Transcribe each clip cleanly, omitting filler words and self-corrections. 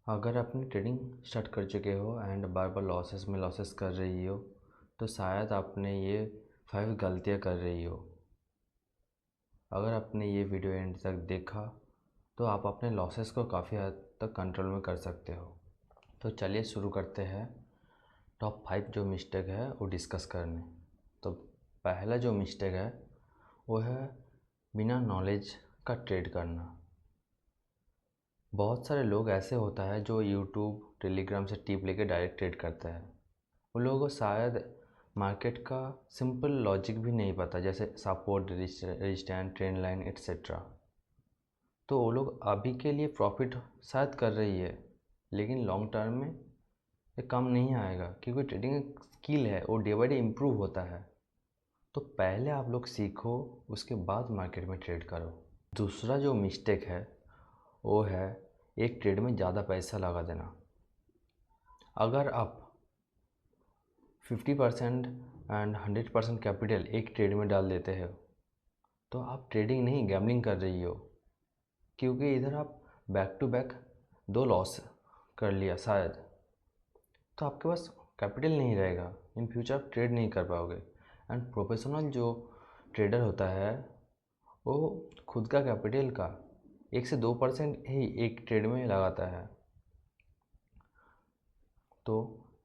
अगर अपनी trading start कर चुके हो एंड बार बार लॉसेस कर रही हो तो शायद आपने ये 5 गलतियाँ कर रही हो। अगर आपने ये वीडियो एंड तक देखा तो आप अपने लॉसेस को काफ़ी हद तक कंट्रोल में कर सकते हो। तो चलिए शुरू करते हैं टॉप 5 जो मिस्टेक है वो डिस्कस करने। तो पहला जो मिस्टेक है वो है बिना नॉलेज का ट्रेड करना। बहुत सारे लोग ऐसे होता है जो यूट्यूब टेलीग्राम से टिप लेके डायरेक्ट ट्रेड करते हैं। उन लोगों को शायद मार्केट का सिंपल लॉजिक भी नहीं पता, जैसे support, resistance, trend line etcetera. तो वो लोग अभी के लिए प्रॉफिट शायद कर रही है, लेकिन लॉन्ग टर्म में ये काम नहीं आएगा, क्योंकि ट्रेडिंग एक स्किल है, वो डे बाई डे इम्प्रूव होता है। तो पहले आप लोग सीखो, उसके बाद मार्केट में ट्रेड करो। दूसरा जो मिस्टेक है वो है एक ट्रेड में ज़्यादा पैसा लगा देना। अगर आप 50% एंड 100% कैपिटल एक ट्रेड में डाल देते हो तो आप ट्रेडिंग नहीं गैम्बलिंग कर रही हो, क्योंकि इधर आप बैक टू बैक 2 लॉस कर लिया शायद, तो आपके पास कैपिटल नहीं रहेगा। इन फ्यूचर आप ट्रेड नहीं कर पाओगे। एंड प्रोफेशनल जो ट्रेडर होता है वो खुद का कैपिटल का 1 से 2% ही एक ट्रेड में लगाता है। तो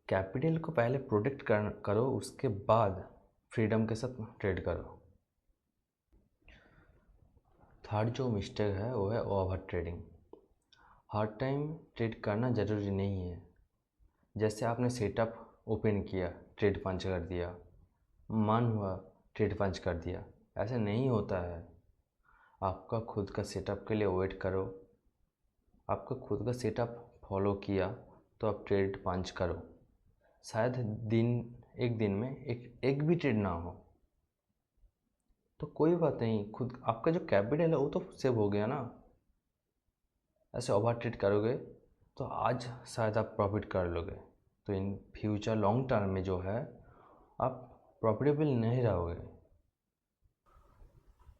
कैपिटल को पहले प्रोटेक्ट करो, उसके बाद फ्रीडम के साथ ट्रेड करो। थर्ड जो मिस्टेक है वो है ओवर ट्रेडिंग। हर टाइम ट्रेड करना ज़रूरी नहीं है। जैसे आपने सेटअप ओपन किया, ट्रेड पंच कर दिया, मन हुआ ट्रेड पंच कर दिया, ऐसे नहीं होता है। आपका खुद का सेटअप के लिए वेट करो। आपका खुद का सेटअप फॉलो किया तो आप ट्रेड पंच करो। शायद एक दिन में एक भी ट्रेड ना हो तो कोई बात नहीं, खुद आपका जो कैपिटल है वो तो सेव हो गया ना। ऐसे ओवर ट्रेड करोगे तो आज शायद आप प्रॉफिट कर लोगे, तो इन फ्यूचर लॉन्ग टर्म में जो है आप प्रॉफिटेबल नहीं रहोगे।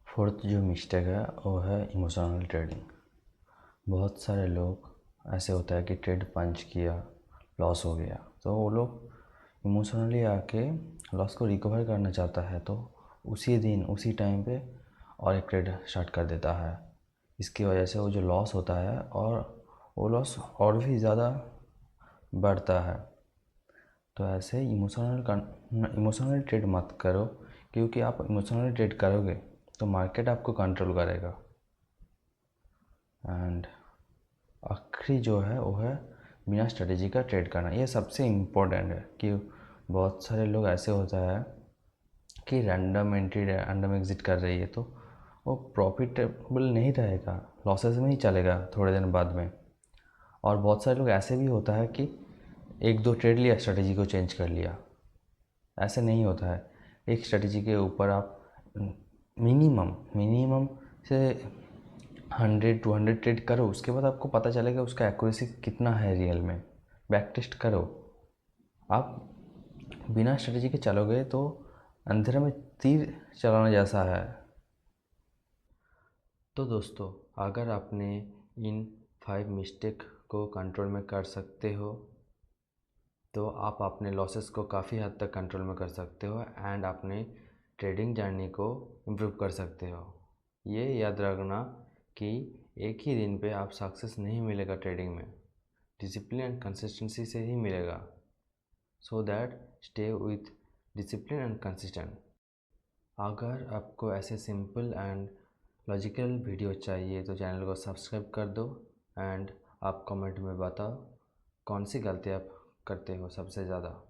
फोर्थ जो मिस्टेक है वो है इमोशनल ट्रेडिंग। बहुत सारे लोग ऐसे होता है कि ट्रेड पंच किया, लॉस हो गया, तो वो लोग इमोशनली आके लॉस को रिकवर करना चाहता है, तो उसी दिन उसी टाइम पे और एक ट्रेड स्टार्ट कर देता है। इसकी वजह से वो जो लॉस होता है और वो लॉस और भी ज़्यादा बढ़ता है। तो ऐसे इमोशनल ट्रेड मत करो, क्योंकि आप इमोशनल ट्रेड करोगे तो मार्केट आपको कंट्रोल करेगा। एंड आखिरी जो है वो है बिना स्ट्रेटेजी का ट्रेड करना। ये सबसे इम्पोर्टेंट है कि बहुत सारे लोग ऐसे होता है कि रैंडम एंट्री रैंडम एग्जिट कर रही है, तो वो प्रॉफिटेबल नहीं रहेगा, लॉसेस में ही चलेगा थोड़े दिन बाद में। और बहुत सारे लोग ऐसे भी होता है कि 1-2 ट्रेड लिया, स्ट्रेटेजी को चेंज कर लिया। ऐसे नहीं होता है। एक स्ट्रेटेजी के ऊपर आप मिनिमम से 100-200 ट्रेड करो, उसके बाद आपको पता चलेगा उसका एक्यूरेसी कितना है रियल में। बैक टेस्ट करो। आप बिना स्ट्रेटेजी के चलोगे तो अंधेरे में तीर चलाने जैसा है। तो दोस्तों, अगर आपने इन 5 मिस्टेक को कंट्रोल में कर सकते हो तो आप अपने लॉसेस को काफ़ी हद तक कंट्रोल में कर सकते हो एंड अपने ट्रेडिंग जर्नी को इम्प्रूव कर सकते हो। ये याद रखना कि एक ही दिन पे आप सक्सेस नहीं मिलेगा ट्रेडिंग में, डिसिप्लिन एंड कंसिस्टेंसी से ही मिलेगा। So that stay with discipline and consistent. अगर आपको ऐसे सिंपल एंड लॉजिकल वीडियो चाहिए तो चैनल को सब्सक्राइब कर दो एंड आप कमेंट में बताओ कौन सी गलती आप करते हो सबसे ज़्यादा।